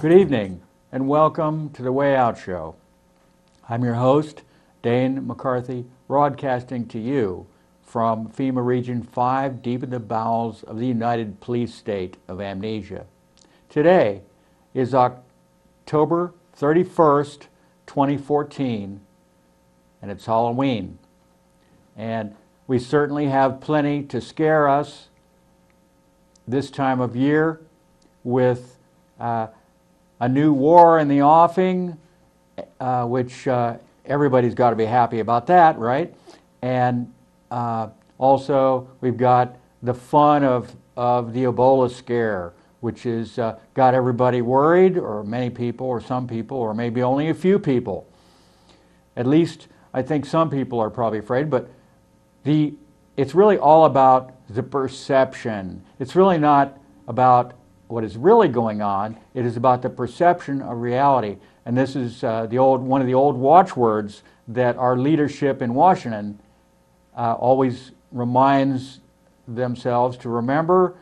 Good evening, and welcome to the Way Out Show. I'm your host, Dane McCarthy, broadcasting to you from FEMA Region 5, deep in the bowels of the United Police State of Amnesia. Today is October 31st, 2014, and it's Halloween. And we certainly have plenty to scare us this time of year with a new war in the offing, which everybody's got to be happy about that, right? And also we've got the fun of the Ebola scare, which has got everybody worried, or many people, or some people, or maybe only a few people. At least I think some people are probably afraid, but it's really all about the perception. It's really not about what is really going on. It is about the perception of reality. And this is one of the old watchwords that our leadership in Washington always reminds themselves to remember: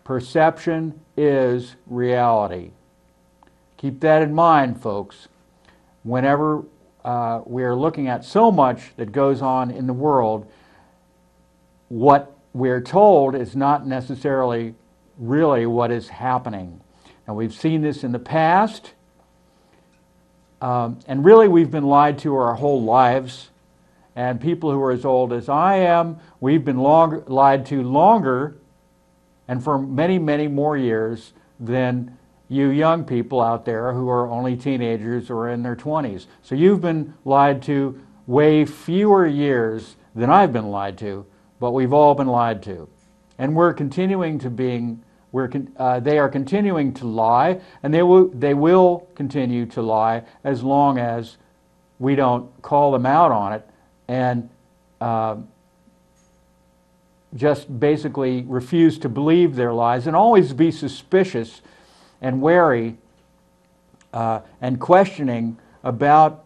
perception is reality. Keep that in mind, folks. Whenever we are looking at so much that goes on in the world, what we're told is not necessarily really what is happening. Now, we've seen this in the past, and really we've been lied to our whole lives. And people who are as old as I am, we've been lied to longer and for many, many more years than you young people out there who are only teenagers or in their 20s. So you've been lied to way fewer years than I've been lied to, but we've all been lied to. And we're continuing to they are continuing to lie, and they will continue to lie as long as we don't call them out on it and just basically refuse to believe their lies, and always be suspicious and wary and questioning about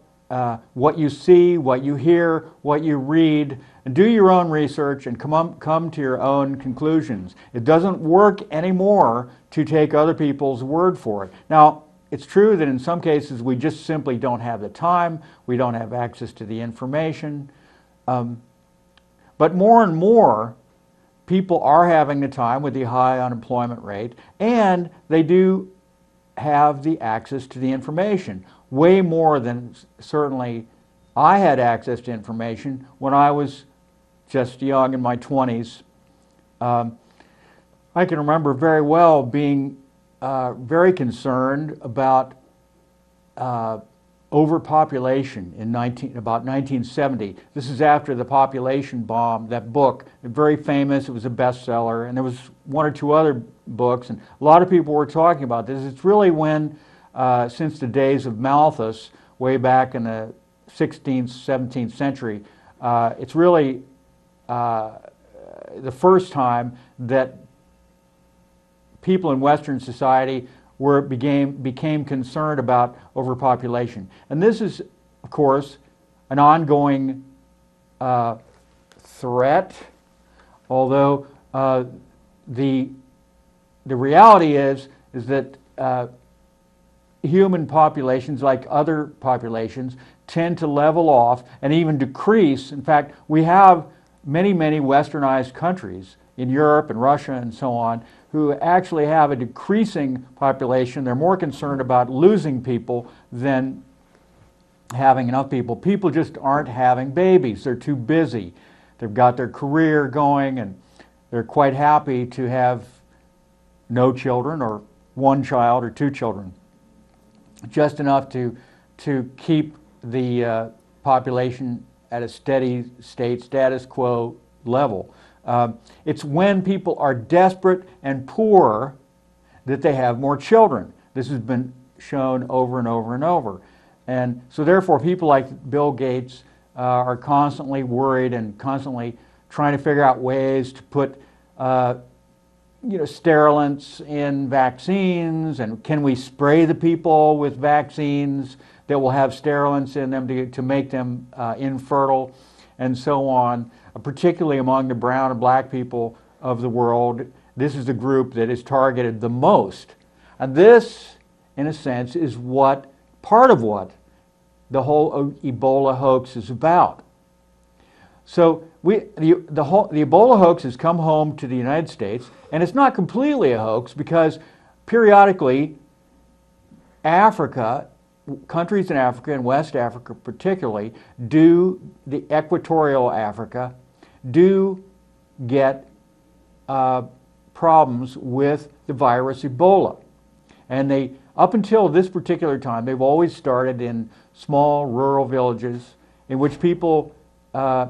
what you see, what you hear, what you read, and do your own research and come to your own conclusions. It doesn't work anymore to take other people's word for it. Now, it's true that in some cases we just simply don't have the time, we don't have access to the information, but more and more people are having the time with the high unemployment rate, and they do have the access to the information. Way more than certainly I had access to information when I was just young in my 20s. I can remember very well being very concerned about overpopulation in about 1970. This is after the population bomb. That book, very famous, it was a bestseller, and there was one or two other books, and a lot of people were talking about this. It's really when, since the days of Malthus, way back in the 16th, 17th century, it's really the first time that people in Western society became concerned about overpopulation. And this is, of course, an ongoing threat, although the reality is that human populations, like other populations, tend to level off and even decrease. In fact, we have many, many westernized countries in Europe and Russia and so on who actually have a decreasing population. They're more concerned about losing people than having enough people. People just aren't having babies. They're too busy. They've got their career going, and they're quite happy to have no children, or one child or two children, just enough to keep the population at a steady state, status quo level. It's when people are desperate and poor that they have more children. This has been shown over and over and over. And so therefore people like Bill Gates are constantly worried and constantly trying to figure out ways to put sterilants in vaccines, and can we spray the people with vaccines that will have sterilants in them to make them infertile, and so on, particularly among the brown and black people of the world. This is the group that is targeted the most. And this in a sense, is part of what the whole Ebola hoax is about. So the Ebola hoax has come home to the United States, and it's not completely a hoax because periodically Africa, countries in Africa and West Africa particularly, the equatorial Africa, do get problems with the virus Ebola. And up until this particular time, they've always started in small rural villages in which people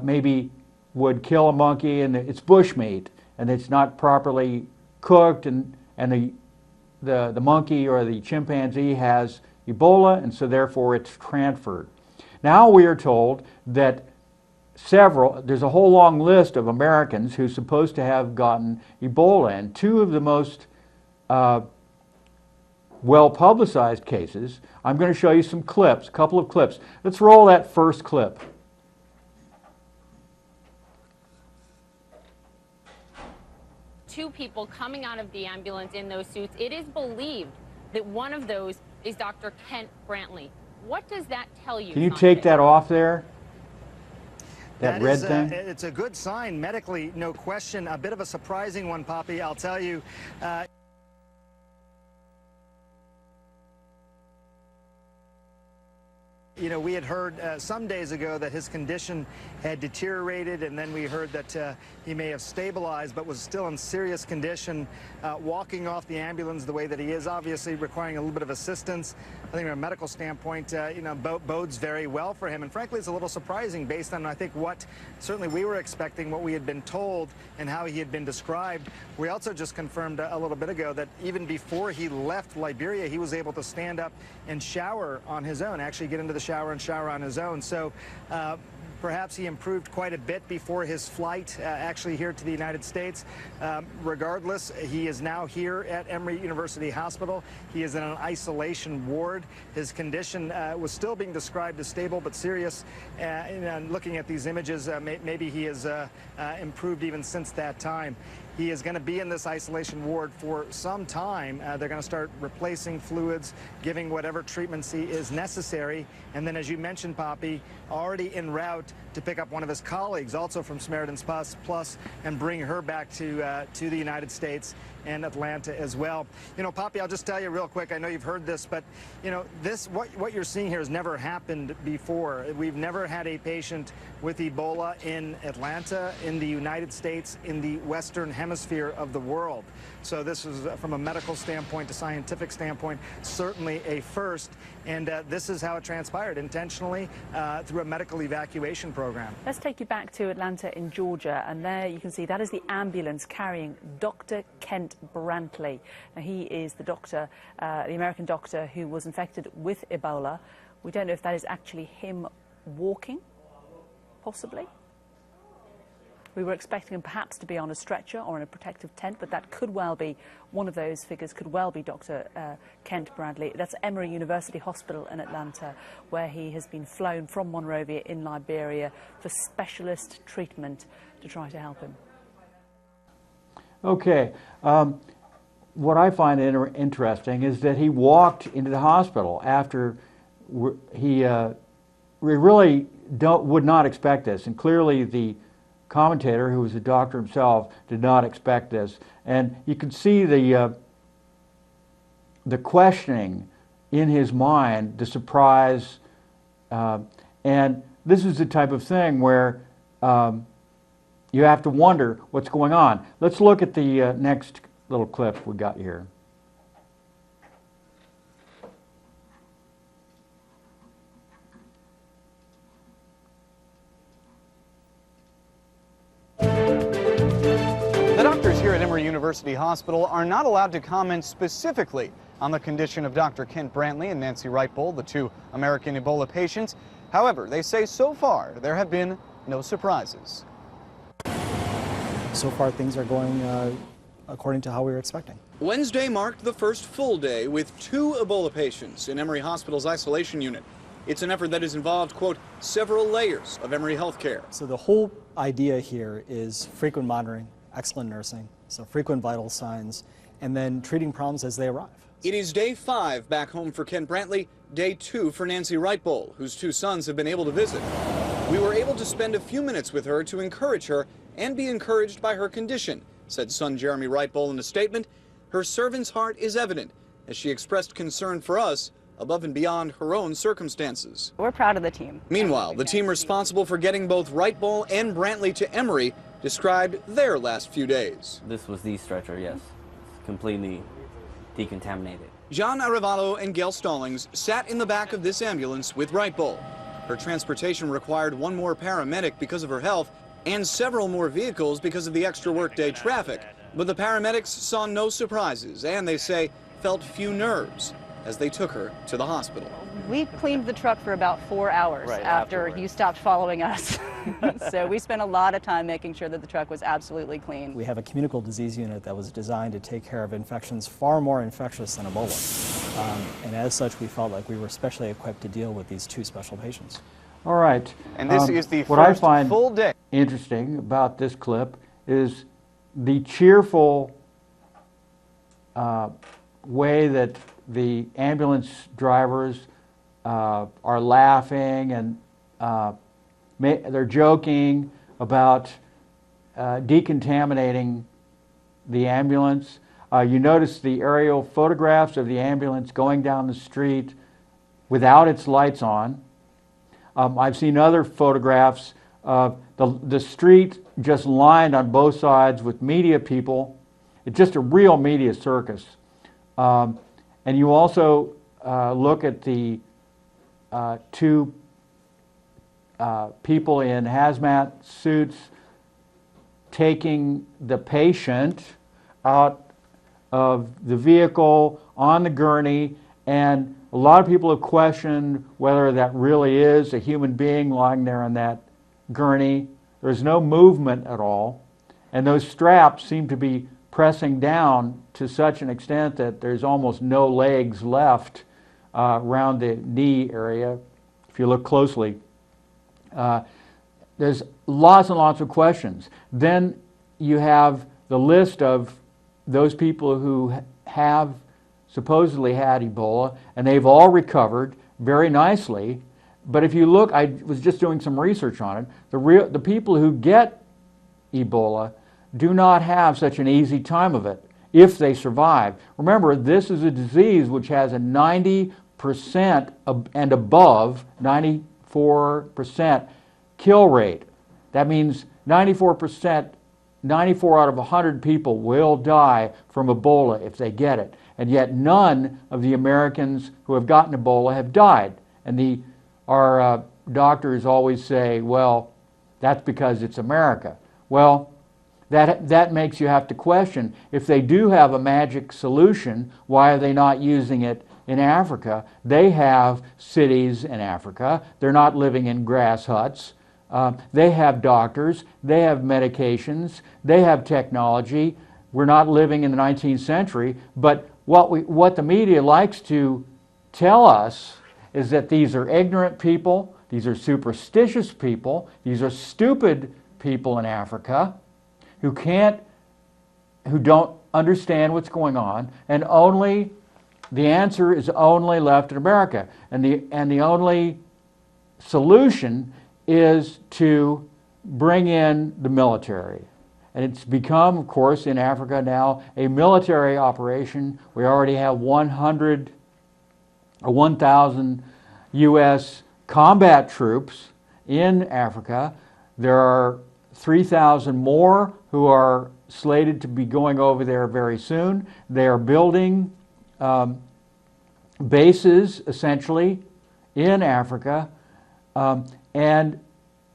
maybe would kill a monkey and it's bushmeat and it's not properly cooked, and the monkey or the chimpanzee has Ebola, and so therefore it's transferred. Now we are told that there's a whole long list of Americans who're supposed to have gotten Ebola, and two of the most well-publicized cases. I'm going to show you some clips, a couple of clips. Let's roll that first clip. Two people coming out of the ambulance in those suits. It is believed that one of those is Dr. Kent Brantley. What does that tell you? Can you take that off there? That red thing? It's a good sign medically, no question. A bit of a surprising one, Poppy, I'll tell you. You know, we had heard some days ago that his condition had deteriorated, and then we heard that he may have stabilized but was still in serious condition. Walking off the ambulance the way that he is, obviously requiring a little bit of assistance, I think from a medical standpoint, you know, bodes very well for him. And frankly, it's a little surprising based on, I think, what certainly we were expecting, what we had been told, and how he had been described. We also just confirmed a little bit ago that even before he left Liberia, he was able to stand up and shower on his own, actually get into the shower and shower on his own. So perhaps he improved quite a bit before his flight actually here to the United States. Regardless, he is now here at Emory University Hospital. He is in an isolation ward. His condition was still being described as stable but serious. And looking at these images, maybe he has improved even since that time. He is going to be in this isolation ward for some time. They're going to start replacing fluids, giving whatever treatments he is necessary. And then, as you mentioned, Poppy, already en route to pick up one of his colleagues, also from Samaritan's Plus, and bring her back to the United States and Atlanta as well. You know, Poppy, I'll just tell you real quick, I know you've heard this, but, you know, what you're seeing here has never happened before. We've never had a patient with Ebola in Atlanta, in the United States, in the Western Hemisphere of the world. So this is, from a medical standpoint, a scientific standpoint, certainly a first. And this is how it transpired, intentionally, through a medical evacuation program. Let's take you back to Atlanta in Georgia, and there you can see that is the ambulance carrying Dr. Kent Brantley. Now, he is the doctor, the American doctor who was infected with Ebola. We don't know if that is actually him walking, possibly. We were expecting him perhaps to be on a stretcher or in a protective tent, but that could well be one of those figures, could well be Dr. Kent Brantley. That's Emory University Hospital in Atlanta, where he has been flown from Monrovia in Liberia for specialist treatment to try to help him. Okay. What I find interesting is that he walked into the hospital after we really would not expect this, and clearly the commentator, who was a doctor himself, did not expect this. And you can see the questioning in his mind, the surprise, and this is the type of thing where you have to wonder what's going on. Let's look at the next little clip we got here. The doctors here at Emory University Hospital are not allowed to comment specifically on the condition of Dr. Kent Brantley and Nancy Wright-Bold, the two American Ebola patients. However, they say so far there have been no surprises. So far, things are going according to how we were expecting. Wednesday marked the first full day with 2 Ebola patients in Emory Hospital's isolation unit. It's an effort that has involved, quote, several layers of Emory healthcare. So the whole idea here is frequent monitoring, excellent nursing, so frequent vital signs, and then treating problems as they arrive. It is day 5 back home for Kent Brantley, day 2 for Nancy Wright-Bowl, whose 2 sons have been able to visit. We were able to spend a few minutes with her to encourage her and be encouraged by her condition, said son Jeremy Wright-Bowl in a statement. Her servant's heart is evident as she expressed concern for us above and beyond her own circumstances. We're proud of the team. Meanwhile, the team responsible for getting both Wright-Bowl and Brantley to Emory described their last few days. This was the stretcher, yes. Completely decontaminated. John Arevalo and Gail Stallings sat in the back of this ambulance with Wright-Bowl. Her transportation required 1 more paramedic because of her health and several more vehicles because of the extra workday traffic. But the paramedics saw no surprises and, they say, felt few nerves as they took her to the hospital. We cleaned the truck for about 4 hours after you stopped following us. So we spent a lot of time making sure that the truck was absolutely clean. We have a communicable disease unit that was designed to take care of infections far more infectious than Ebola. And as such, we felt like we were specially equipped to deal with these 2 special patients. All right. And this is the what I first find full day. interesting about this clip is the cheerful way that the ambulance drivers are laughing and they're joking about decontaminating the ambulance. You notice the aerial photographs of the ambulance going down the street without its lights on. I've seen other photographs of the street just lined on both sides with media people. It's just a real media circus. And you also look at the 2 people in hazmat suits taking the patient out of the vehicle on the gurney, and a lot of people have questioned whether that really is a human being lying there on that gurney. There's no movement at all, and those straps seem to be pressing down to such an extent that there's almost no legs left around the knee area. If you look closely, there's lots and lots of questions. Then you have the list of those people who have supposedly had Ebola, and they've all recovered very nicely. But if you look, I was just doing some research on it, the people who get Ebola do not have such an easy time of it if they survive. Remember, this is a disease which has a 90% and above, 94% kill rate. That means 94%, 94 out of 100 people will die from Ebola if they get it. And yet none of the Americans who have gotten Ebola have died. And our doctors always say, well, that's because it's America. Well, that makes you have to question, if they do have a magic solution, why are they not using it in Africa? They have cities in Africa. They're not living in grass huts. They have doctors. They have medications. They have technology. We're not living in the 19th century. But what the media likes to tell us is that these are ignorant people, these are superstitious people, these are stupid people in Africa who don't understand what's going on, and the answer is only left in America. And the only solution is to bring in the military. And it's become, of course, in Africa now, a military operation. We already have 1,000 U.S. combat troops in Africa. There are 3,000 more who are slated to be going over there very soon. They are building bases, essentially, in Africa. And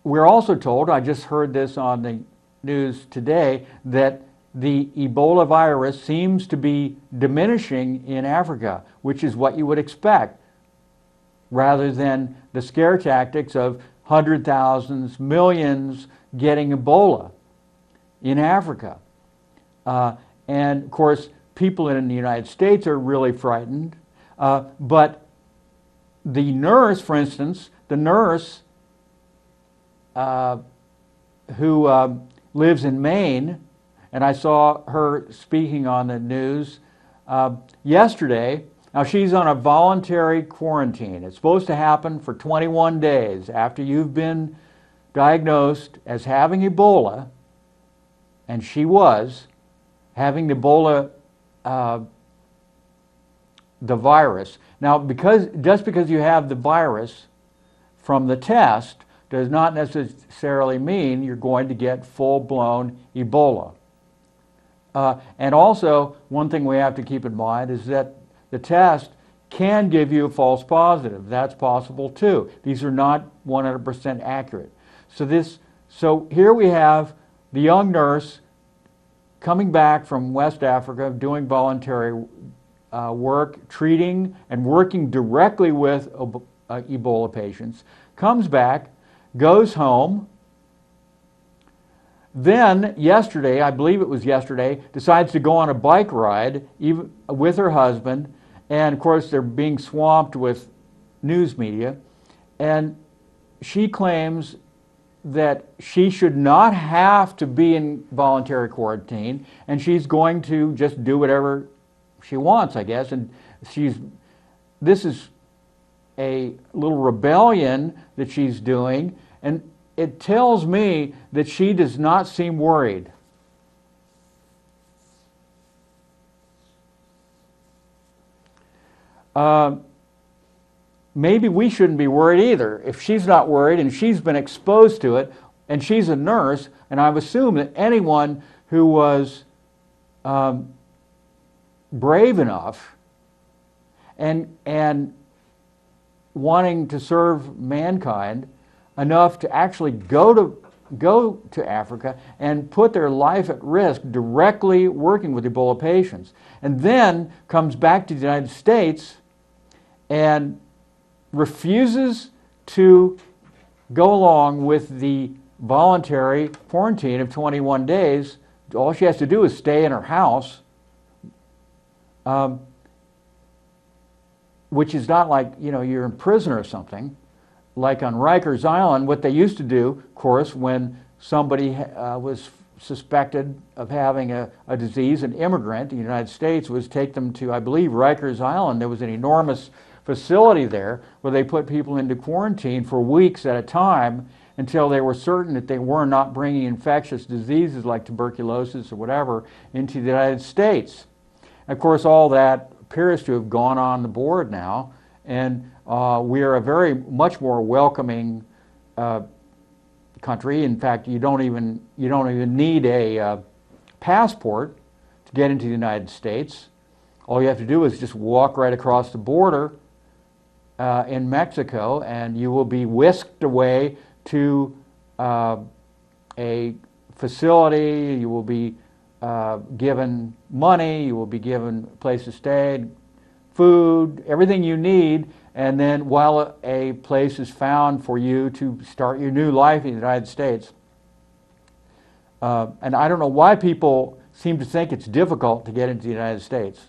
we're also told, I just heard this on the news today, that the Ebola virus seems to be diminishing in Africa, which is what you would expect, rather than the scare tactics of 100,000s, millions getting Ebola in Africa. And of course, people in the United States are really frightened. But the nurse, for instance, the nurse who lives in Maine, and I saw her speaking on the news yesterday, now she's on a voluntary quarantine. It's supposed to happen for 21 days after you've been diagnosed as having Ebola, and she was having Ebola, the virus. Now, just because you have the virus from the test does not necessarily mean you're going to get full-blown Ebola. And also, one thing we have to keep in mind is that the test can give you a false positive. That's possible too. These are not 100% accurate. So here we have the young nurse coming back from West Africa, doing voluntary work, treating and working directly with Ebola patients, comes back, goes home, then yesterday, I believe it was yesterday, decides to go on a bike ride even with her husband, and of course they're being swamped with news media, and she claims that she should not have to be in voluntary quarantine, and she's going to just do whatever she wants, I guess, and this is a little rebellion that she's doing, and it tells me that she does not seem worried. Maybe we shouldn't be worried either. If she's not worried and she's been exposed to it, and she's a nurse, and I would assume that anyone who was brave enough and wanting to serve mankind enough to actually go to Africa and put their life at risk directly working with Ebola patients, and then comes back to the United States and refuses to go along with the voluntary quarantine of 21 days. All she has to do is stay in her house, which is not like, you're in prison or something. Like on Rikers Island, what they used to do, of course, when somebody was suspected of having a disease, an immigrant in the United States, was take them to, I believe, Rikers Island. There was an enormous facility there where they put people into quarantine for weeks at a time until they were certain that they were not bringing infectious diseases like tuberculosis or whatever into the United States. And of course, all that appears to have gone on the board now, and we are a very much more welcoming country. In fact, you don't even need a passport to get into the United States. All you have to do is just walk right across the border in Mexico, and you will be whisked away to a facility. You will be given money. You will be given a place to stay, food, everything you need. And then while a place is found for you to start your new life in the United States. And I don't know why people seem to think it's difficult to get into the United States.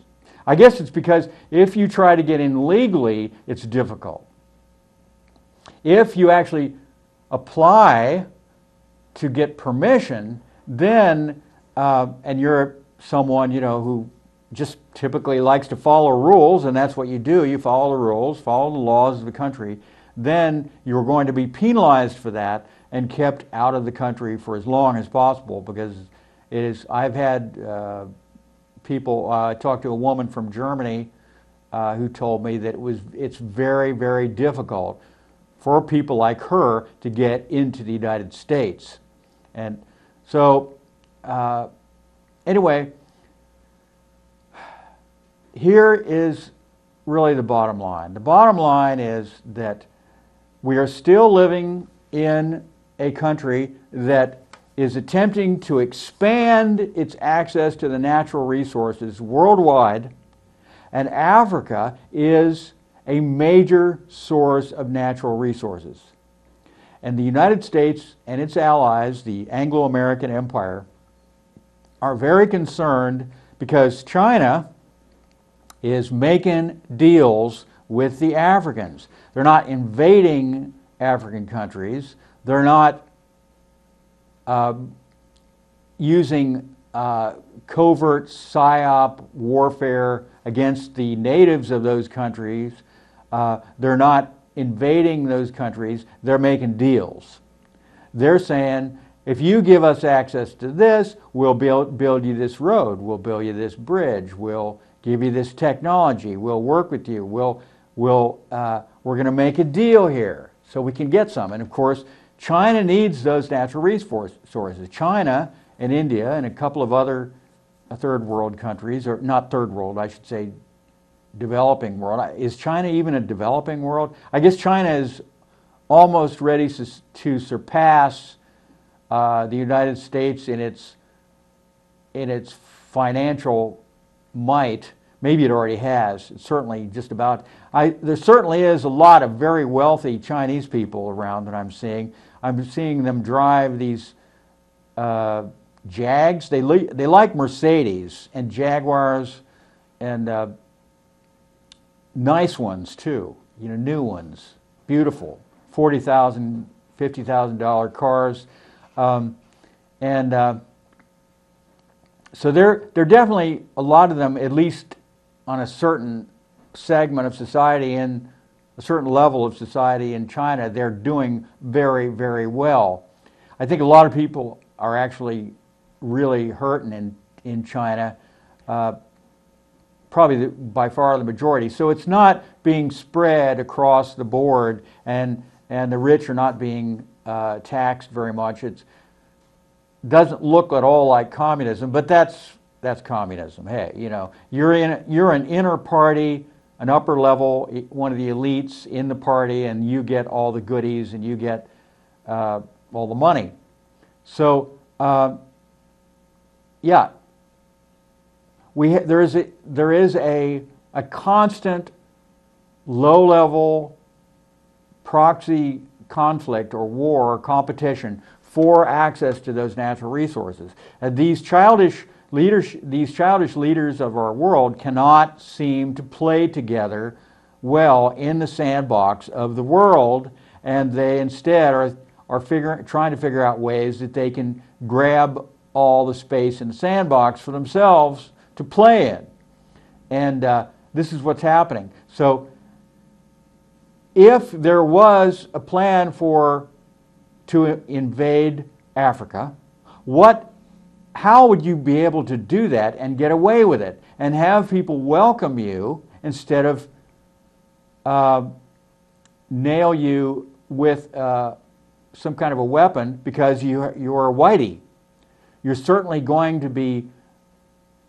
I guess it's because if you try to get in legally, it's difficult. If you actually apply to get permission, then, and you're someone, who just typically likes to follow rules, and that's what you do. You follow the rules, follow the laws of the country. Then you're going to be penalized for that and kept out of the country for as long as possible, because it is. I've had people. I talked to a woman from Germany who told me that it's very, very difficult for people like her to get into the United States, and so anyway. Here is really the bottom line. The bottom line is that we are still living in a country that is attempting to expand its access to the natural resources worldwide, and Africa is a major source of natural resources. And the United States and its allies, the Anglo-American Empire, are very concerned because China is making deals with the Africans. They're not invading African countries. They're not using covert psyop warfare against the natives of those countries. They're not invading those countries, they're making deals. They're saying, if you give us access to this, we'll build you this road, we'll build you this bridge, we'll give you this technology, we'll work with you, we're going to make a deal here so we can get some. And of course, China needs those natural resources. China and India and a couple of other third world countries, or not third world, I should say developing world. Is China even a developing world? I guess China is almost ready to surpass the United States in its financial might. Maybe it already has. It's certainly just about. There certainly is a lot of very wealthy Chinese people around that I'm seeing. I'm seeing them drive these Jags. They like Mercedes and Jaguars and nice ones too. You know, new ones, beautiful, $40,000, $50,000 cars, so they're definitely, a lot of them, at least on a certain segment of society, in a certain level of society in China, they're doing very, very well. I think a lot of people are actually really hurting in China, probably by far the majority. So it's not being spread across the board, and the rich are not being taxed very much. It doesn't look at all like communism, but that's communism. Hey, you know, you're an inner party, an upper level, one of the elites in the party, and you get all the goodies and you get all the money. So yeah, there is a constant low-level proxy conflict or war or competition for access to those natural resources. And these childish leaders of our world cannot seem to play together well in the sandbox of the world, and they instead are trying to figure out ways that they can grab all the space in the sandbox for themselves to play in. And this is what's happening. So if there was a plan to invade Africa, how would you be able to do that and get away with it and have people welcome you instead of nail you with some kind of a weapon because you're a whitey? You're certainly going to be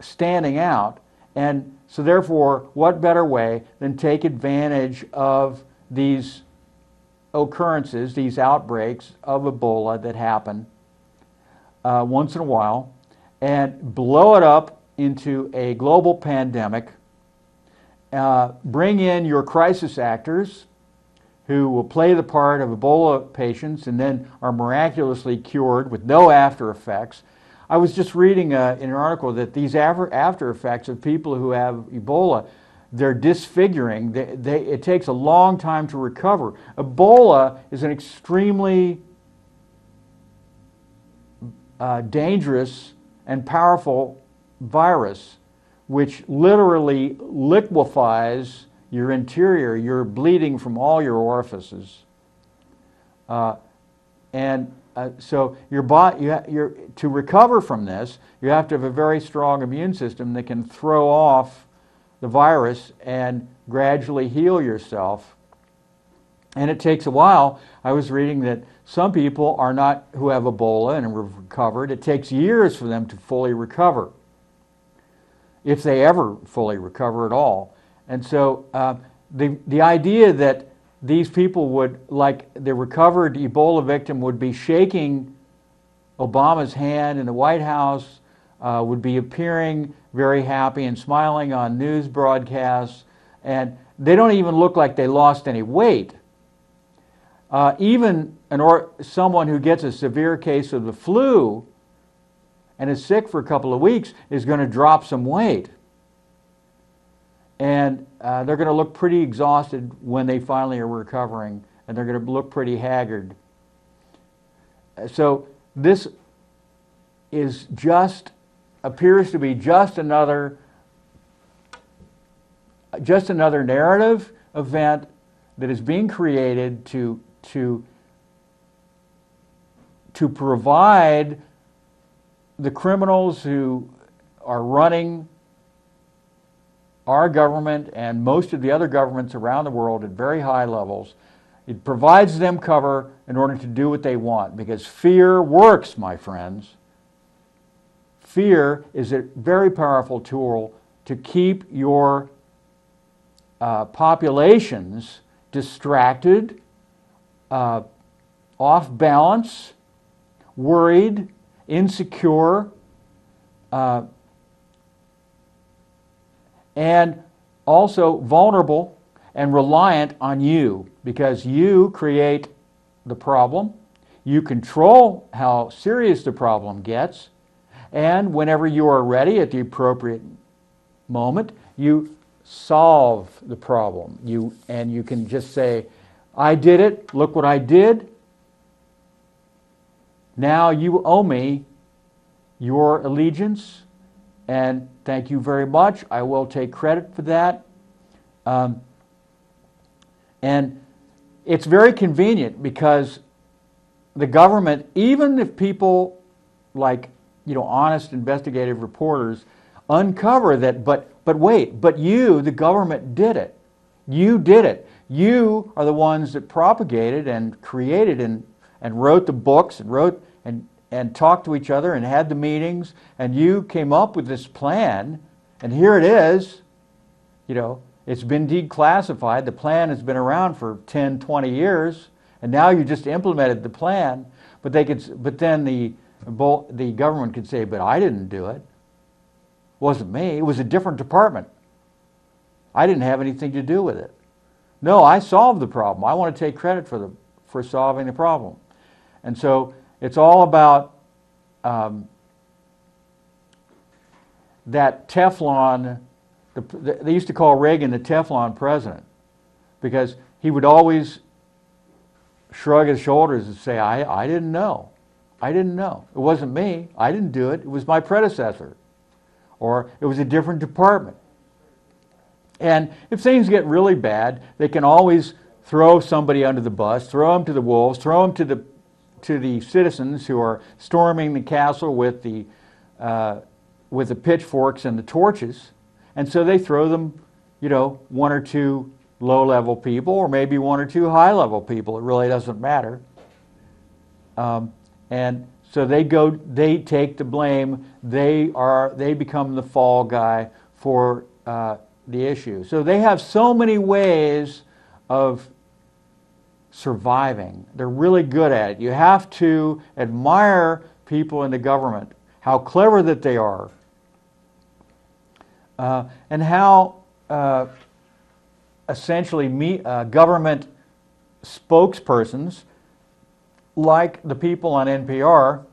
standing out, and so therefore, what better way than take advantage of these occurrences, these outbreaks of Ebola that happen once in a while, and blow it up into a global pandemic, bring in your crisis actors who will play the part of Ebola patients and then are miraculously cured with no after effects. I was just reading in an article that these after effects of people who have Ebola, they're disfiguring. It takes a long time to recover. Ebola is an extremely dangerous and powerful virus which literally liquefies your interior. You're bleeding from all your orifices. So your body, to recover from this, you have to have a very strong immune system that can throw off the virus and gradually heal yourself. And it takes a while. I was reading that some people who have Ebola and have recovered, it takes years for them to fully recover, if they ever fully recover at all. And so the idea that these people would, like the recovered Ebola victim, would be shaking Obama's hand in the White House, would be appearing very happy and smiling on news broadcasts, and they don't even look like they lost any weight. Even someone who gets a severe case of the flu and is sick for a couple of weeks is going to drop some weight. And they're going to look pretty exhausted when they finally are recovering, and they're going to look pretty haggard. So this is just appears to be just another narrative event that is being created to provide the criminals who are running our government and most of the other governments around the world at very high levels. It provides them cover in order to do what they want, because fear works, my friends. Fear is a very powerful tool to keep your populations distracted, off balance, worried, insecure, and also vulnerable and reliant on you, because you create the problem, you control how serious the problem gets, and whenever you are ready at the appropriate moment, you solve the problem. And you can just say, I did it, look what I did. Now you owe me your allegiance, and thank you very much. I will take credit for that. And it's very convenient, because the government, even if people like, honest investigative reporters uncover that, but wait, but you, the government, did it. You did it. You are the ones that propagated and created and wrote the books and wrote and talked to each other and had the meetings, and you came up with this plan, and here it is. It's been declassified. The plan has been around for 10, 20 years, and now you just implemented the plan. But then the government could say, but I didn't do it. It wasn't me. It was a different department. I didn't have anything to do with it. No, I solved the problem. I want to take credit for solving the problem. And so it's all about that Teflon. They used to call Reagan the Teflon president, because he would always shrug his shoulders and say, I didn't know. I didn't know. It wasn't me. I didn't do it. It was my predecessor. Or it was a different department. And if things get really bad, they can always throw somebody under the bus, throw them to the wolves, throw them to the citizens who are storming the castle with the pitchforks and the torches. And so they throw them, one or two low-level people, or maybe one or two high-level people. It really doesn't matter. And so they take the blame. They become the fall guy for the issue. So they have so many ways of surviving. They're really good at it. You have to admire people in the government, how clever that they are, and how essentially government spokespersons, like the people on NPR,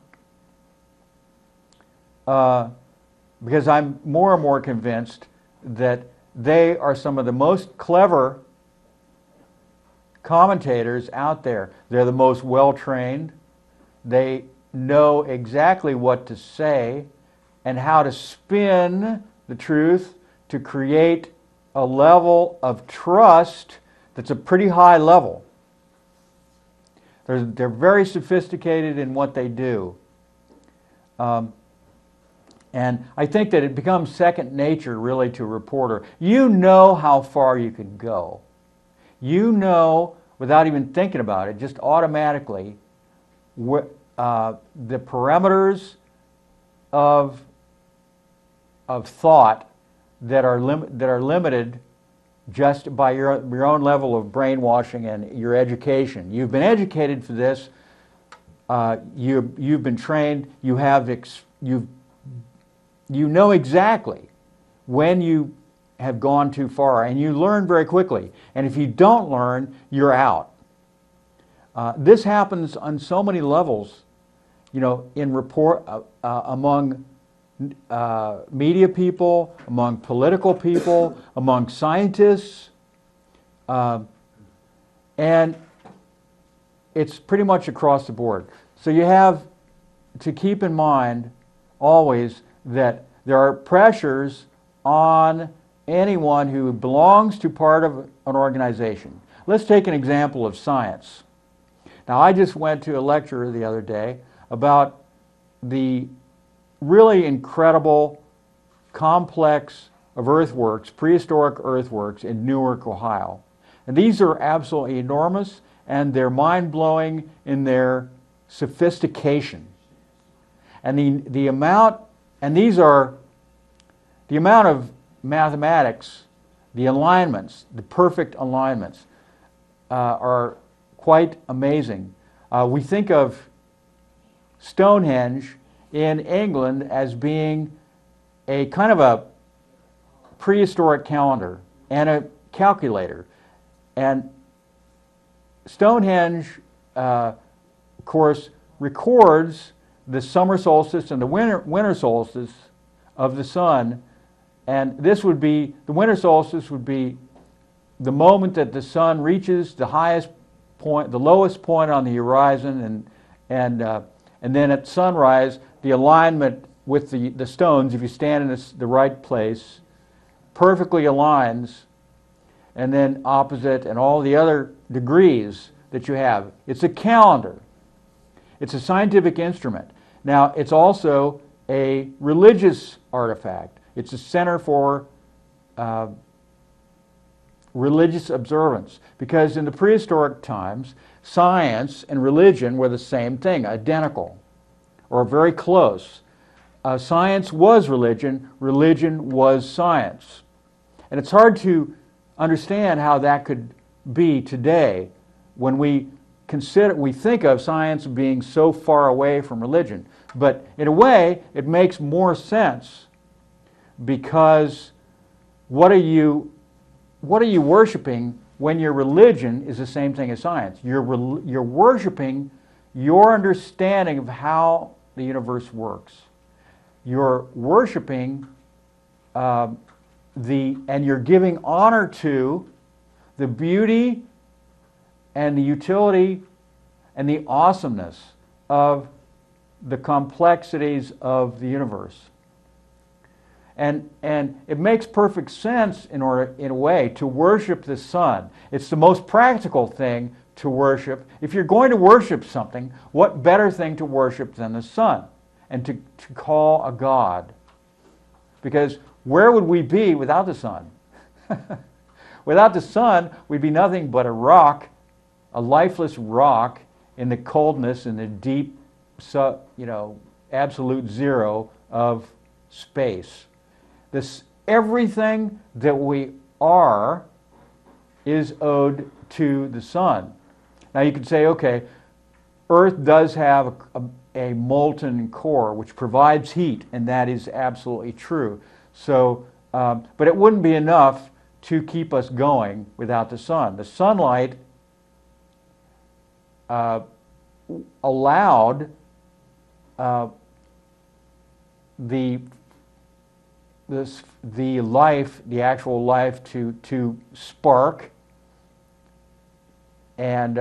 because I'm more and more convinced that they are some of the most clever commentators out there. They're the most well-trained. They know exactly what to say and how to spin the truth to create a level of trust that's a pretty high level. They're very sophisticated in what they do. And I think that it becomes second nature, really, to a reporter. You know how far you can go. You know, without even thinking about it, just automatically, the parameters of thought that are limited just by your own level of brainwashing and your education. You've been educated for this. You've been trained. You know exactly when you have gone too far, and you learn very quickly. And if you don't learn, you're out. This happens on so many levels, among media people, among political people, among scientists, and it's pretty much across the board. So you have to keep in mind always that there are pressures on anyone who belongs to part of an organization. Let's take an example of science. Now, I just went to a lecture the other day about the really incredible complex of earthworks, prehistoric earthworks in Newark, Ohio. And these are absolutely enormous, and they're mind-blowing in their sophistication. And the amount, and these are the amount of mathematics, the alignments, the perfect alignments, are quite amazing. We think of Stonehenge in England as being a kind of a prehistoric calendar and a calculator. And Stonehenge, of course, records the summer solstice and the winter solstice of the sun. And this would be, the winter solstice would be the moment that the sun reaches the highest point, the lowest point on the horizon, and then at sunrise, the alignment with the stones, if you stand in the right place, perfectly aligns, and then opposite and all the other degrees that you have. It's a calendar. It's a scientific instrument. Now, it's also a religious artifact. It's a center for religious observance, because in the prehistoric times, science and religion were the same thing, identical, or very close. Science was religion, religion was science. And it's hard to understand how that could be today when we think of science being so far away from religion. But in a way, it makes more sense, because what are you worshiping when your religion is the same thing as science? You're worshiping your understanding of how the universe works. You're worshiping and you're giving honor to the beauty and the utility and the awesomeness of the complexities of the universe. And it makes perfect sense in a way to worship the sun. It's the most practical thing to worship. If you're going to worship something, what better thing to worship than the sun and to call a god? Because where would we be without the sun? Without the sun, we'd be nothing but a rock, a lifeless rock in the coldness and the deep, absolute zero of space. Everything that we are is owed to the sun. Now you could say, okay, Earth does have a molten core which provides heat, and that is absolutely true. So, but it wouldn't be enough to keep us going without the sun. The sunlight allowed the actual life to spark, and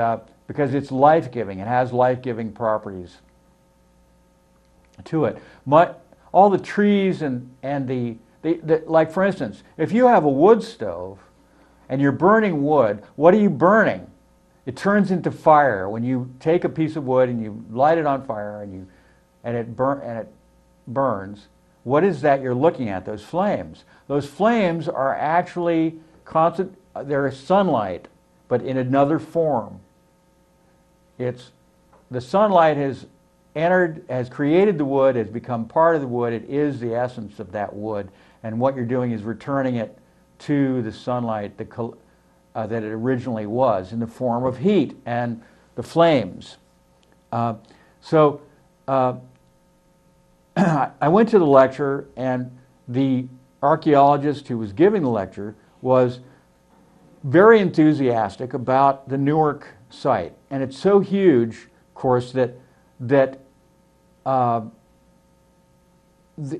because it's life-giving, it has life-giving properties to it. All the trees and like for instance, if you have a wood stove and you're burning wood, what are you burning? It turns into fire. When you take a piece of wood and you light it on fire and it burns, what is that you're looking at? Those flames. Those flames are actually constant. They're sunlight, but in another form. The sunlight has created the wood, has become part of the wood. It is the essence of that wood, and what you're doing is returning it to the sunlight that it originally was in the form of heat and the flames. I went to the lecture, and the archaeologist who was giving the lecture was very enthusiastic about the Newark site. And it's so huge, of course, that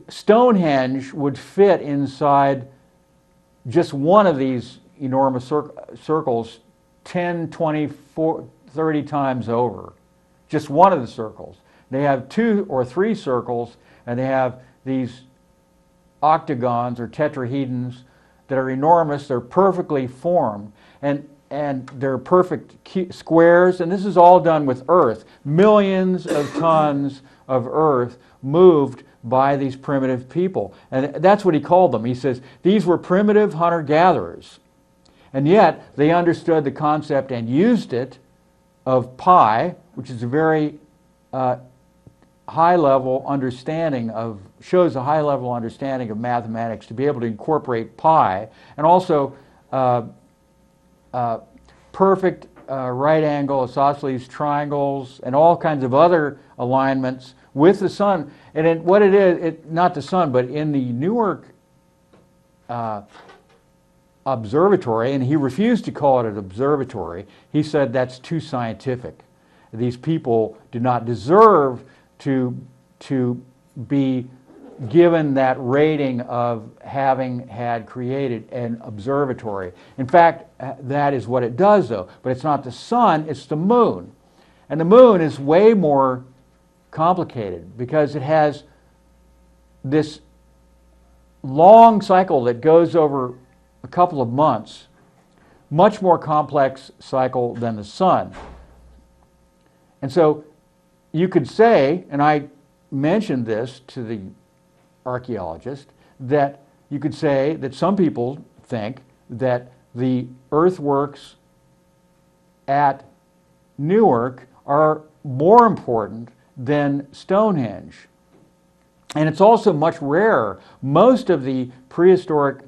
Stonehenge would fit inside just one of these enormous circles 10, 20, 30 times over. Just one of the circles. They have 2 or 3 circles, and they have these octagons or tetrahedrons that are enormous. They're perfectly formed, and they're perfect squares, and this is all done with earth. Millions of tons of earth moved by these primitive people. And that's what he called them. He says these were primitive hunter-gatherers. And yet they understood the concept and used it of pi, which is a very high-level understanding of, shows a high-level understanding of mathematics, to be able to incorporate pi, and also perfect right angle, isosceles triangles, and all kinds of other alignments with the sun. And what it is, not the sun, but in the Newark observatory, and he refused to call it an observatory. He said that's too scientific. These people do not deserve to be given that rating of having had created an observatory. In fact, that is what it does, though. But it's not the sun, it's the moon. And the moon is way more complicated because it has this long cycle that goes over a couple of months, much more complex cycle than the sun. And so you could say, and I mentioned this to the archaeologist, that you could say that some people think that the earthworks at Newark are more important than Stonehenge. And it's also much rarer. Most of the prehistoric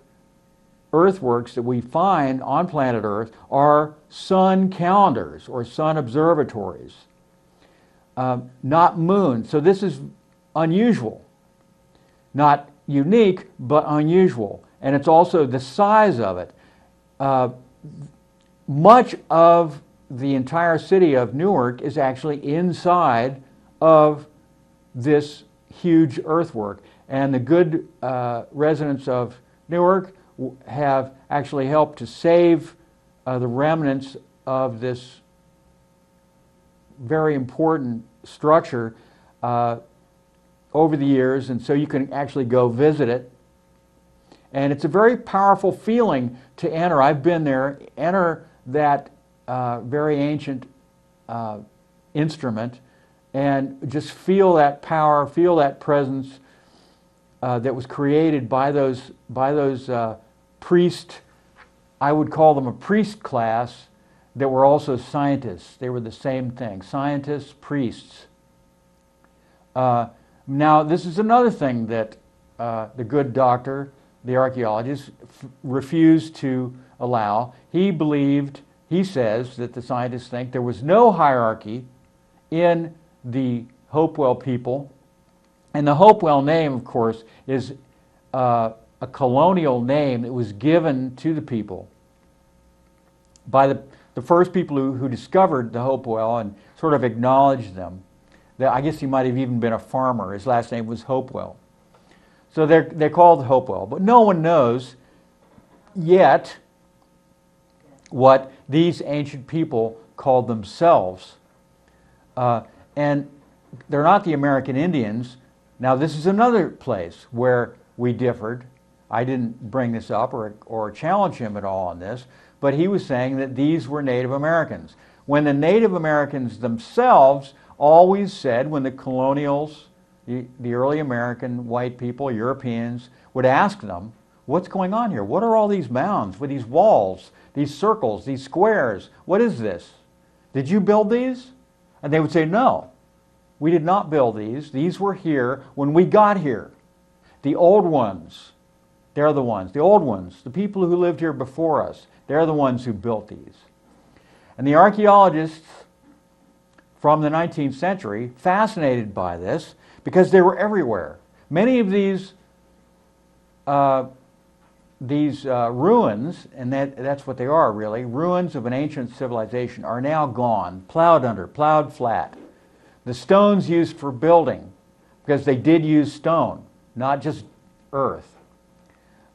earthworks that we find on planet Earth are sun calendars or sun observatories, not moons. So this is unusual. Not unique, but unusual. And it's also the size of it. Much of the entire city of Newark is actually inside of this huge earthwork. And the good residents of Newark have actually helped to save the remnants of this very important structure over the years, and so you can actually go visit it. And it's a very powerful feeling to enter. I've been there. Enter that very ancient instrument and just feel that power, feel that presence that was created by those priests. I would call them a priest class that were also scientists. They were the same thing, scientists, priests. Now, this is another thing that the good doctor, the archaeologist, refused to allow. He believed, he says, that the scientists think there was no hierarchy in the Hopewell people. And the Hopewell name, of course, is a colonial name that was given to the people by the first people who discovered the Hopewell and sort of acknowledged them. I guess he might have even been a farmer. His last name was Hopewell. So they're called Hopewell. But no one knows yet what these ancient people called themselves. And they're not the American Indians. Now, this is another place where we differed. I didn't bring this up or challenge him at all on this, but he was saying that these were Native Americans. When the Native Americans themselves always said, when the colonials, the early American white people, Europeans, would ask them, what's going on here? What are all these mounds with these walls, these circles, these squares? What is this? Did you build these? And they would say, no, we did not build these. These were here when we got here. The old ones, they're the ones. The old ones, the people who lived here before us, they're the ones who built these. And the archaeologists from the 19th century, fascinated by this, because they were everywhere. Many of these ruins, and that's what they are really, ruins of an ancient civilization, are now gone, plowed under, plowed flat. The stones used for building, because they did use stone, not just earth.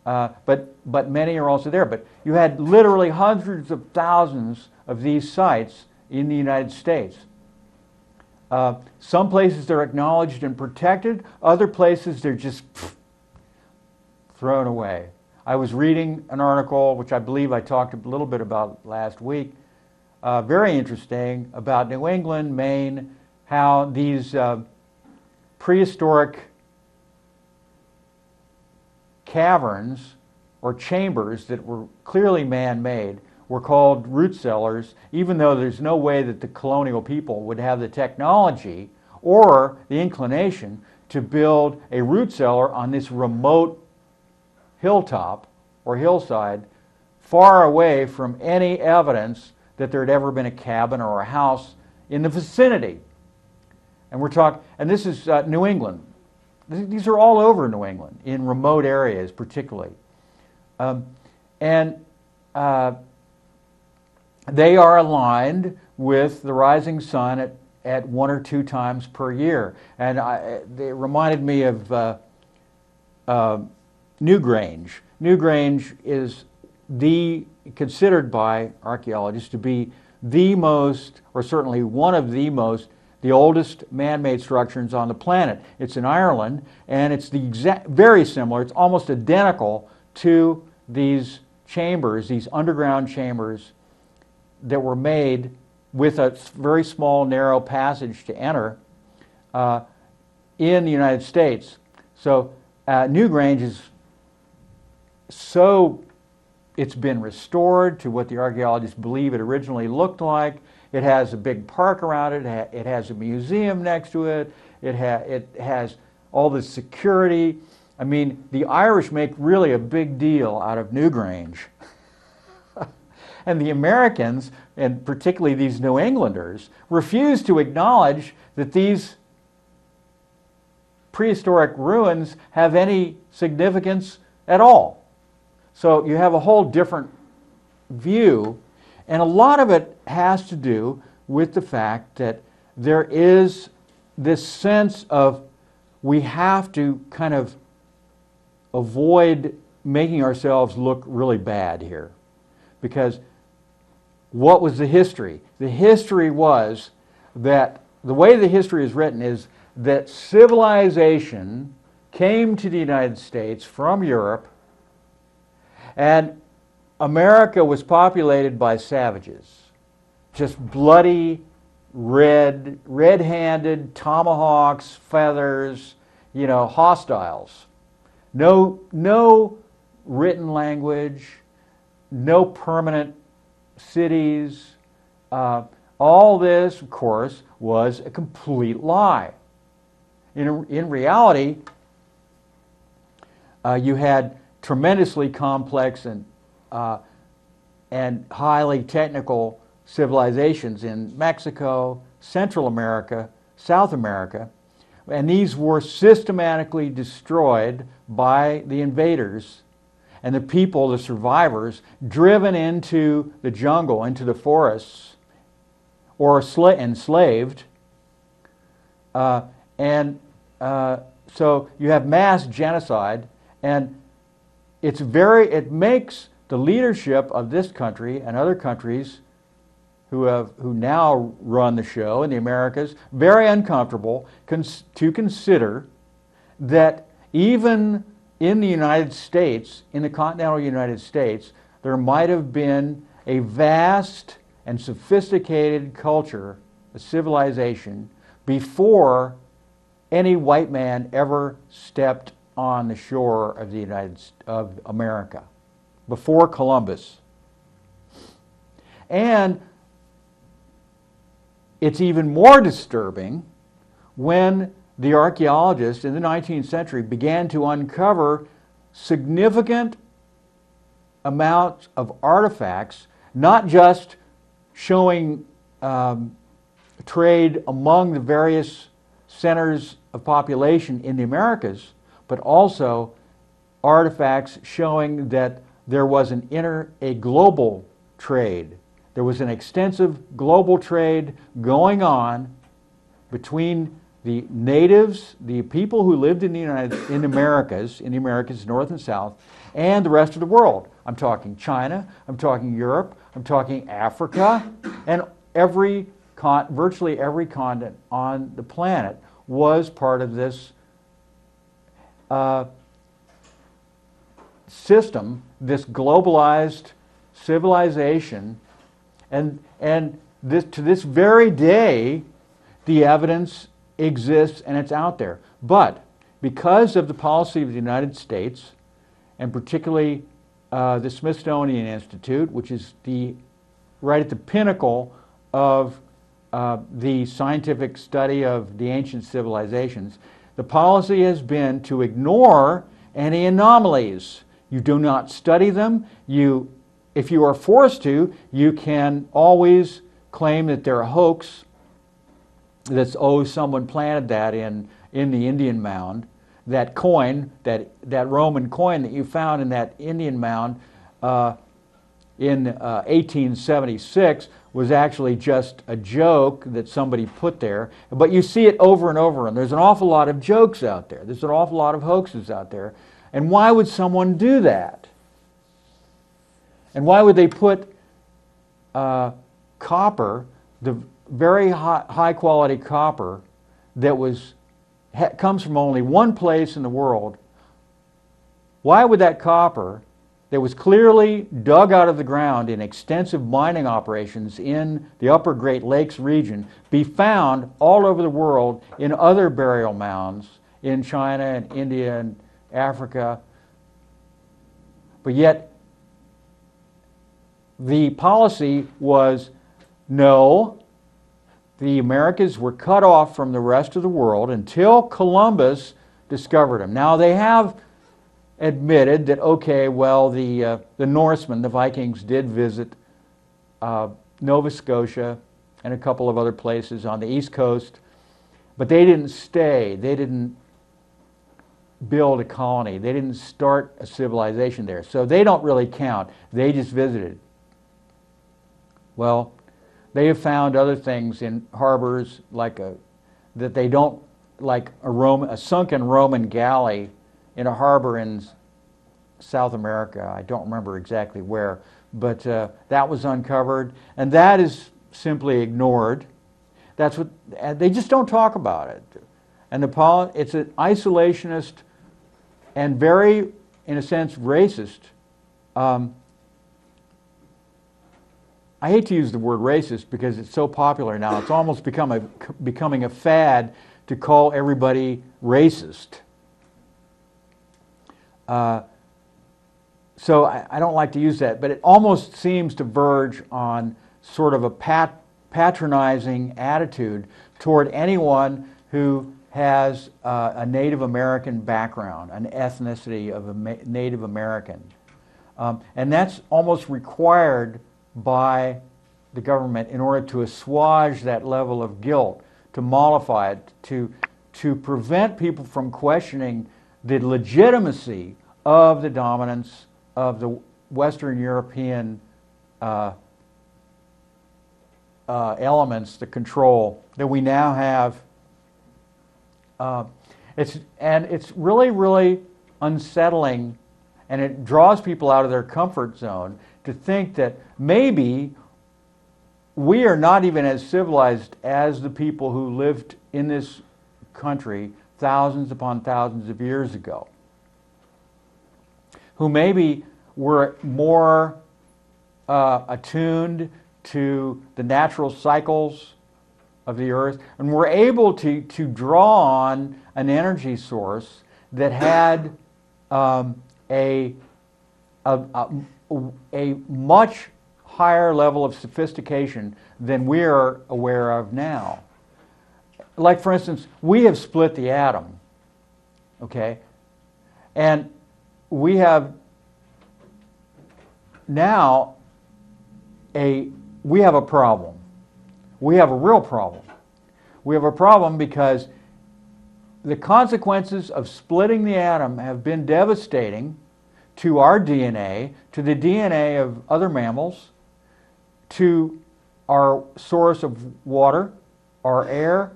But many are also there. But you had literally hundreds of thousands of these sites in the United States. Some places they're acknowledged and protected. Other places they're just thrown away. I was reading an article, which I believe I talked a little bit about last week, very interesting, about New England, Maine, how these prehistoric caverns or chambers that were clearly man-made were called root cellars, even though there's no way that the colonial people would have the technology or the inclination to build a root cellar on this remote hilltop or hillside far away from any evidence that there had ever been a cabin or a house in the vicinity. And we're talking, and this is New England. These are all over New England, in remote areas particularly. They are aligned with the rising sun at 1 or 2 times per year. And they reminded me of Newgrange. Newgrange is considered by archaeologists to be the most, or certainly one of the most, the oldest man-made structures on the planet. It's in Ireland, and it's very similar, it's almost identical to these chambers, these underground chambers that were made with a very small, narrow passage to enter in the United States. So Newgrange is it's been restored to what the archaeologists believe it originally looked like. It has a big park around it. It has a museum next to it. It has all the security. I mean, the Irish make really a big deal out of Newgrange. And the Americans, and particularly these New Englanders, refuse to acknowledge that these prehistoric ruins have any significance at all. So you have a whole different view, and a lot of it has to do with the fact that there is this sense of we have to kind of avoid making ourselves look really bad here. Because what was the history? The history was that, the way the history is written is that civilization came to the United States from Europe, and America was populated by savages. Just bloody, red-handed, tomahawks, feathers, hostiles. No written language, no permanent cities. All this, of course, was a complete lie. In reality, you had tremendously complex and highly technical civilizations in Mexico, Central America, South America, and these were systematically destroyed by the invaders, and the people, the survivors, driven into the jungle, into the forests, or enslaved. So you have mass genocide, and it makes the leadership of this country and other countries who now run the show in the Americas very uncomfortable to consider that even in the United States, in the continental United States, there might have been a vast and sophisticated culture, a civilization, before any white man ever stepped on the shore of America, before Columbus. And it's even more disturbing when the archaeologists in the 19th century began to uncover significant amounts of artifacts, not just showing trade among the various centers of population in the Americas, but also artifacts showing that there was a global trade. There was an extensive global trade going on between the natives, the people who lived in the Americas, North and South, and the rest of the world. I'm talking China, I'm talking Europe, I'm talking Africa, and virtually every continent on the planet was part of this system, this globalized civilization, and this, to this very day, the evidence exists and it's out there. But because of the policy of the United States, and particularly the Smithsonian Institute, which is right at the pinnacle of the scientific study of the ancient civilizations, the policy has been to ignore any anomalies. You do not study them. If you are forced to, you can always claim that they're a hoax, that's, oh, someone planted that in the Indian mound. That coin, that Roman coin that you found in that Indian mound in 1876 was actually just a joke that somebody put there. But you see it over and over, and there's an awful lot of jokes out there. There's an awful lot of hoaxes out there. And why would someone do that? And why would they put copper, the very high quality copper that comes from only one place in the world, why would that copper that was clearly dug out of the ground in extensive mining operations in the upper Great Lakes region be found all over the world in other burial mounds in China and India and Africa? But yet the policy was, no, the Americas were cut off from the rest of the world until Columbus discovered them. Now they have admitted that, okay, well, the Norsemen, the Vikings, did visit Nova Scotia and a couple of other places on the East Coast, but they didn't stay. They didn't build a colony. They didn't start a civilization there. So they don't really count. They just visited. Well, they have found other things in harbors like a sunken Roman galley in a harbor in South America. I don't remember exactly where, but that was uncovered, and that is simply ignored. That's what they just don't talk about it. And it's an isolationist and very, in a sense, racist. I hate to use the word racist because it's so popular now. It's almost becoming a fad to call everybody racist. So I don't like to use that, but it almost seems to verge on sort of a patronizing attitude toward anyone who has a Native American background, an ethnicity of a Native American. And that's almost required by the government in order to assuage that level of guilt, to mollify it, to prevent people from questioning the legitimacy of the dominance of the Western European elements, the control that we now have. It's really, really unsettling, and it draws people out of their comfort zone to think that maybe we are not even as civilized as the people who lived in this country thousands upon thousands of years ago, who maybe were more attuned to the natural cycles of the earth and were able to draw on an energy source that had a much higher level of sophistication than we are aware of now. Like, for instance, we have split the atom, okay? And we have now we have a problem. We have a real problem. We have a problem because the consequences of splitting the atom have been devastating to our DNA, to the DNA of other mammals, to our source of water, our air,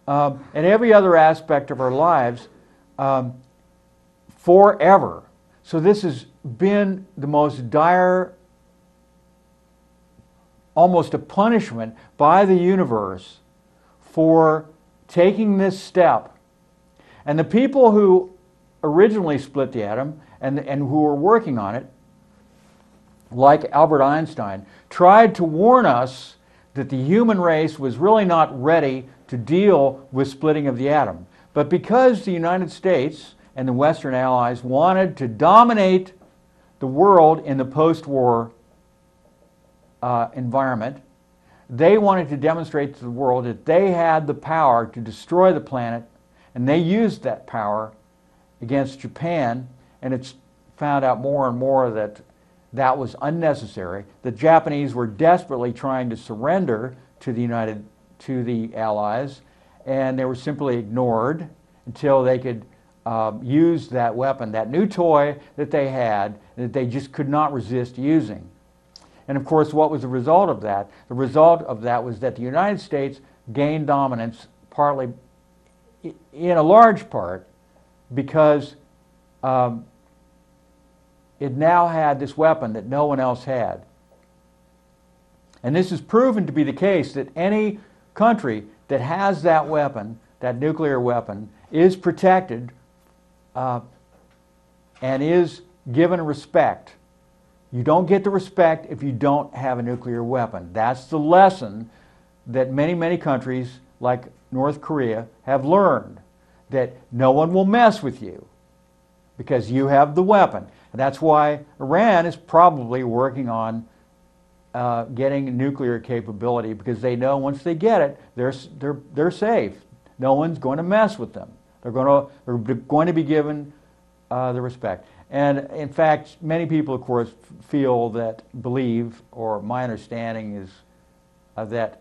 and every other aspect of our lives forever. So this has been the most dire, almost a punishment by the universe for taking this step. And the people who originally split the atom and who were working on it, like Albert Einstein, tried to warn us that the human race was really not ready to deal with splitting of the atom. But because the United States and the Western Allies wanted to dominate the world in the post-war environment, they wanted to demonstrate to the world that they had the power to destroy the planet, and they used that power against Japan, and it's found out more and more that that was unnecessary. The Japanese were desperately trying to surrender to the Allies, and they were simply ignored until they could use that weapon, that new toy that they had, that they just could not resist using. And of course, what was the result of that? The result of that was that the United States gained dominance, partly, in a large part, because it now had this weapon that no one else had. And this is proven to be the case, that any country that has that weapon, that nuclear weapon, is protected and is given respect. You don't get the respect if you don't have a nuclear weapon. That's the lesson that many, many countries like North Korea have learned, that no one will mess with you because you have the weapon. And that's why Iran is probably working on getting nuclear capability, because they know once they get it, they're safe. No one's going to mess with them. They're going to be given the respect. And in fact, many people, of course, believe, or my understanding is that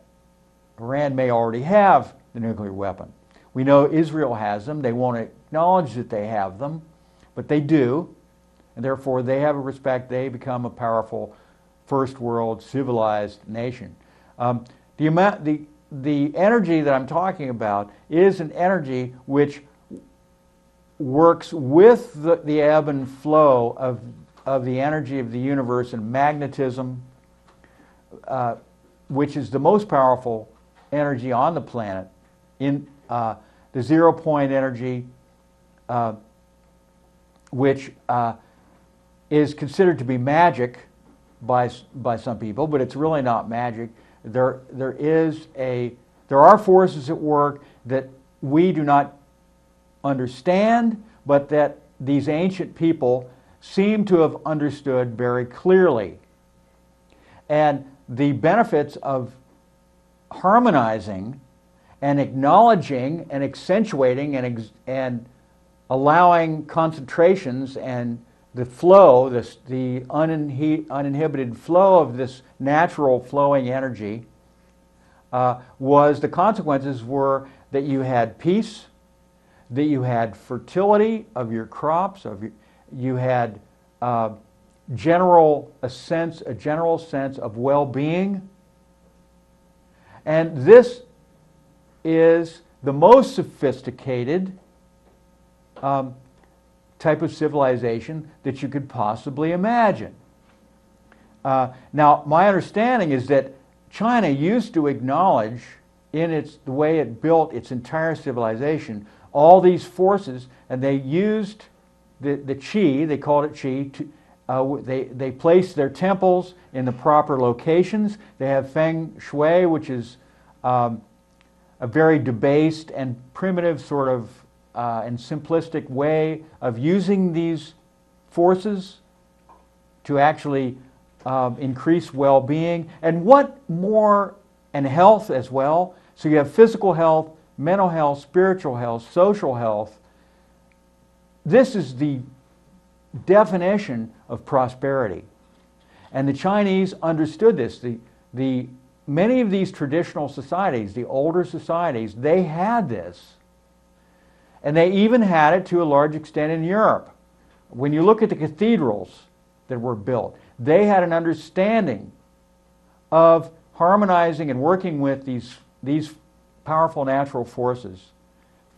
Iran may already have the nuclear weapon. We know Israel has them. They won't acknowledge that they have them, but they do. And therefore, they have a respect. They become a powerful first world civilized nation. The energy that I'm talking about is an energy which works with the ebb and flow of the energy of the universe and magnetism, which is the most powerful energy on the planet, in the 0 point energy, which is considered to be magic by some people, but it's really not magic. There are forces at work that we do not understand, but that these ancient people seem to have understood very clearly. And the benefits of harmonizing and acknowledging and accentuating and allowing concentrations and the flow, the uninhibited flow of this natural flowing energy, the consequences were that you had peace, that you had fertility of your crops, you had a general sense of well-being. And this is the most sophisticated type of civilization that you could possibly imagine. Now, my understanding is that China used to acknowledge, in the way it built its entire civilization, all these forces, and they used the qi, they called it qi, they placed their temples in the proper locations. They have feng shui, which is a very debased and primitive sort of and simplistic way of using these forces to actually increase well-being. And what more, and health as well. So you have physical health, mental health, spiritual health, social health. This is the definition of prosperity. And the Chinese understood this. Many of these traditional societies, the older societies, they had this. And they even had it to a large extent in Europe. When you look at the cathedrals that were built, they had an understanding of harmonizing and working with these powerful natural forces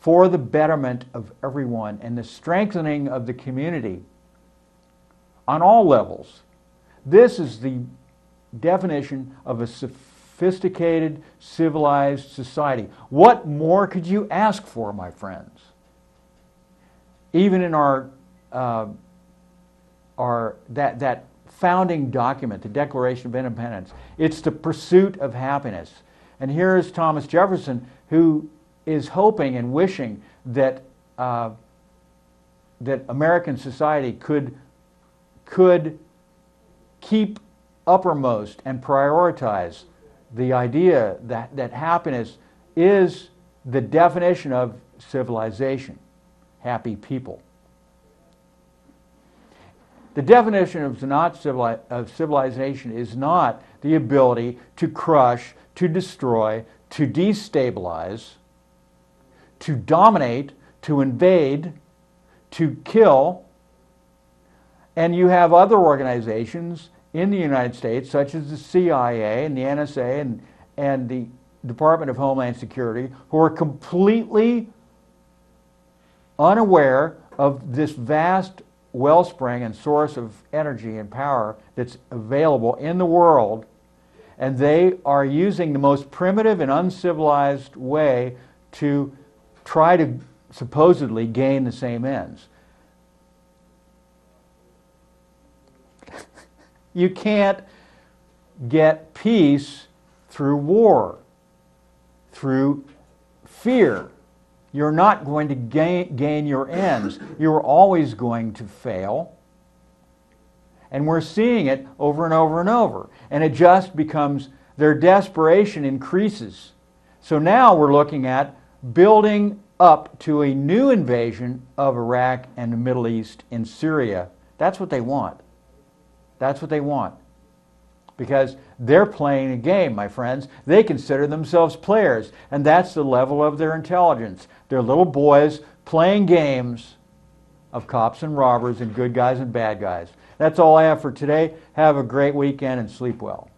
for the betterment of everyone and the strengthening of the community on all levels. This is the definition of a sophisticated, civilized society. What more could you ask for, my friends? Even in our that founding document, the Declaration of Independence. It's the pursuit of happiness. And here is Thomas Jefferson, who is hoping and wishing that that American society could keep uppermost and prioritize the idea that happiness is the definition of civilization, happy people. The definition of civilization is not the ability to crush, to destroy, to destabilize, to dominate, to invade, to kill. And you have other organizations in the United States, such as the CIA and the NSA and the Department of Homeland Security, who are completely unaware of this vast wellspring and source of energy and power that's available in the world, and they are using the most primitive and uncivilized way to try to supposedly gain the same ends. You can't get peace through war, through fear. You're not going to gain your ends. You're always going to fail. And we're seeing it over and over and over. And it just becomes, their desperation increases. So now we're looking at building up to a new invasion of Iraq and the Middle East in Syria. That's what they want. That's what they want. Because they're playing a game, my friends. They consider themselves players, and that's the level of their intelligence. They're little boys playing games of cops and robbers and good guys and bad guys. That's all I have for today. Have a great weekend and sleep well.